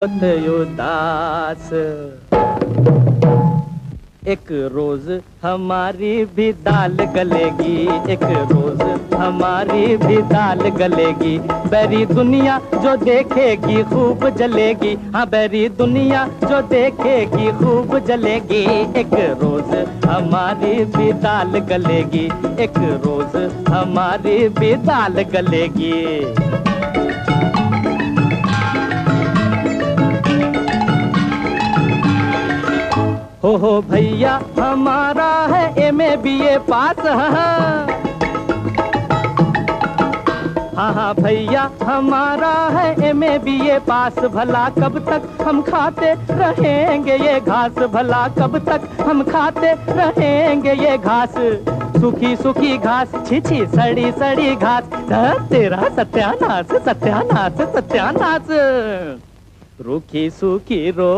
उदास। एक रोज हमारी भी दाल गलेगी, एक रोज हमारी भी दाल गलेगी। बैरी दुनिया जो देखेगी खूब जलेगी, हाँ बैरी दुनिया जो देखेगी खूब जलेगी। एक रोज हमारी भी दाल गलेगी, एक रोज हमारी भी दाल गलेगी। हो भैया हमारा है एमए बीए पास। हाँ भैया हमारा है एमए बीए पास। भला कब तक हम खाते रहेंगे ये घास, भला कब तक हम खाते रहेंगे ये घास। सूखी सूखी घास, छी सड़ी सड़ी घास। तेरा सत्यानाश सत्यानाश सत्यानाश। रूखी सूखी रो